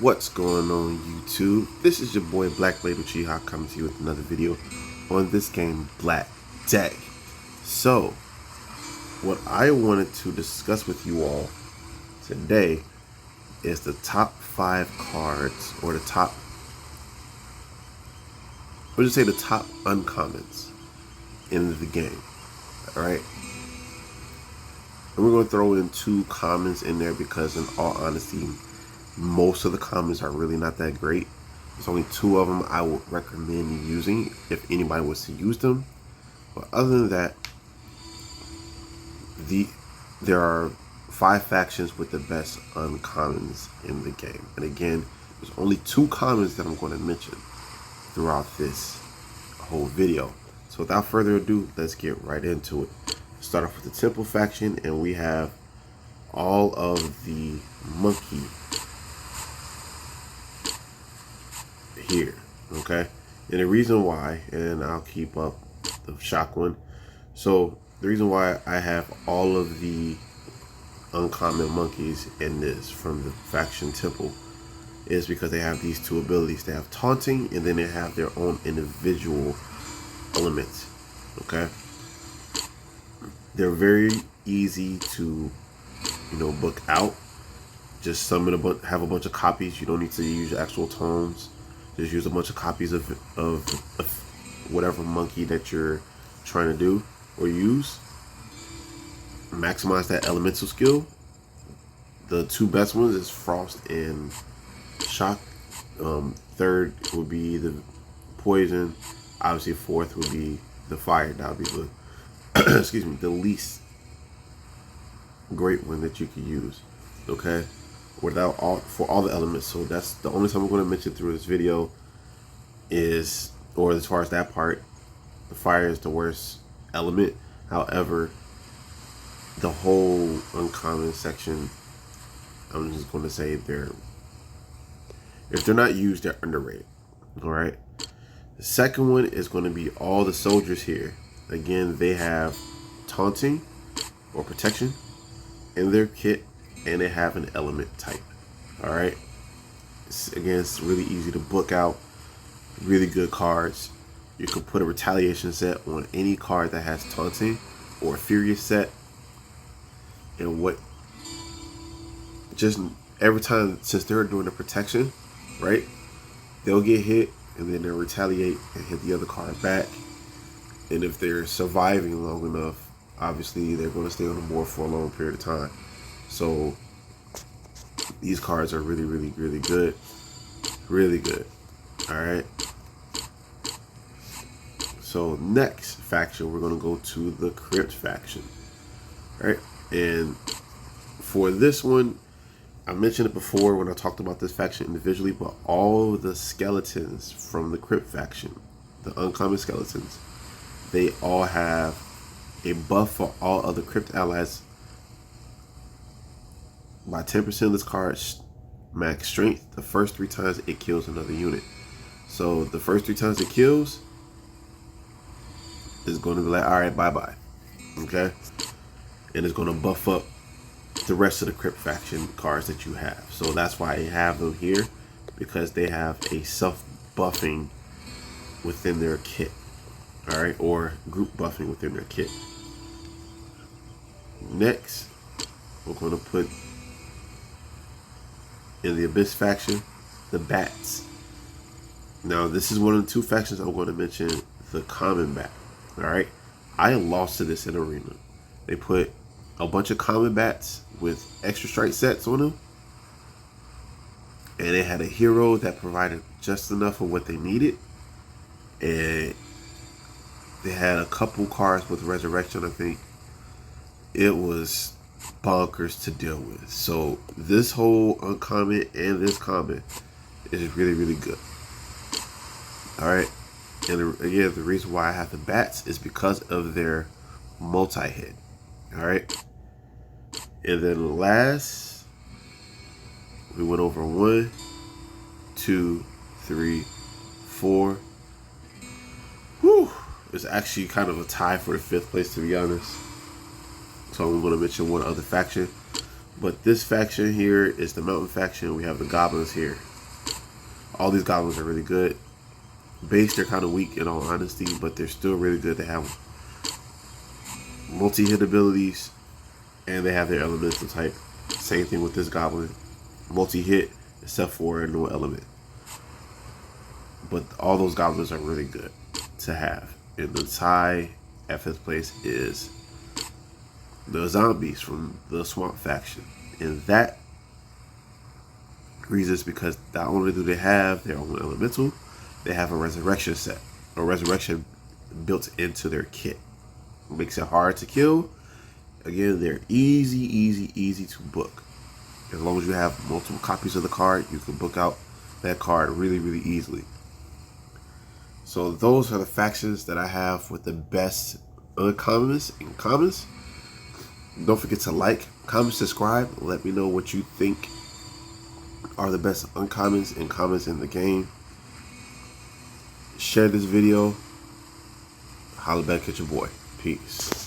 What's going on YouTube? This is your boy Black Label Uchiha coming to you with another video on this game Black Deck. So, what I wanted to discuss with you all today is the top 5 cards, or the top, we'll just say the top uncommons in the game. Alright? And we're going to throw in 2 commons in there because in all honesty, most of the commons are really not that great. There's only 2 of them I would recommend using if anybody was to use them. But other than that, there are 5 factions with the best uncommons in the game. And again, there's only 2 commons that I'm going to mention throughout this whole video. So without further ado, let's get right into it. Start off with the Temple faction, and we have all of the monkey here, okay? And the reason why, and I'll keep up the shock one. So the reason why I have all of the uncommon monkeys in this from the faction Temple is because they have these 2 abilities. They have taunting, and then they have their own individual elements, okay? They're very easy to, book out. Just summon have a bunch of copies. You don't need to use actual tomes. Just use a bunch of copies of whatever monkey that you're trying to do or use. Maximize that elemental skill. The 2 best ones is Frost and Shock. Third would be the Poison. Obviously, 4th would be the Fire. That would be the excuse me, the least great one that you could use, okay, without for all the elements. So that's the only time I'm going to mention through this video is, or as far as that part, the fire is the worst element. However, the whole uncommon section, I'm just going to say if they're not used, they're underrated. All right. The second one is going to be all the soldiers here. Again, they have taunting or protection in their kit, and they have an element type. All right. Again, it's really easy to book out. Really good cards. You can put a retaliation set on any card that has taunting, or a furious set. And just every time, since they're doing the protection, right, they'll get hit and then they'll retaliate and hit the other card back. And if they're surviving long enough, obviously they're going to stay on the board for a long period of time. So these cards are really, really, really good. Really good. Alright. So next faction, we're going to go to the Crypt faction. Alright. And for this one, I mentioned it before when I talked about this faction individually, but all the skeletons from the Crypt faction, the uncommon skeletons, they all have a buff for all other Crypt allies by 10% of this card's max strength the first 3 times it kills another unit. So the first 3 times it kills is going to be like, alright, bye-bye. Okay? And it's going to buff up the rest of the Crypt faction cards that you have. So that's why I have them here, because they have a self-buffing within their kit. Alright, or group buffing within their kit. Next, we're going to put in the Abyss faction, the Bats. Now, this is one of the 2 factions I'm going to mention, the common bat. Alright, I lost to this in Arena. They put a bunch of common bats with extra strike sets on them. And they had a hero that provided just enough of what they needed. And they had a couple cards with resurrection, I think. It was bonkers to deal with. So this whole uncommon and this common is really, really good. Alright. And again, the reason why I have the bats is because of their multi-hit. Alright. And then last, we went over 1, 2, 3, 4. Whew. It's actually kind of a tie for the 5th place, to be honest. So I'm going to mention one other faction. But this faction here is the Mountain faction. We have the Goblins here. All these goblins are really good. Base, they're kind of weak in all honesty, but they're still really good. They have multi-hit abilities, and they have their elemental type. Same thing with this goblin. Multi-hit, except for no element. But all those goblins are really good to have. And the tie at 5th place is the zombies from the Swamp faction. And that reason is because not only do they have their own elemental, they have a resurrection set, a resurrection built into their kit. It makes it hard to kill. Again, they're easy to book. As long as you have multiple copies of the card, you can book out that card really easily. So those are the factions that I have with the best uncommons and commons. Don't forget to like, comment, subscribe. Let me know what you think are the best uncommons and commons in the game. Share this video. Holla back at your boy. Peace.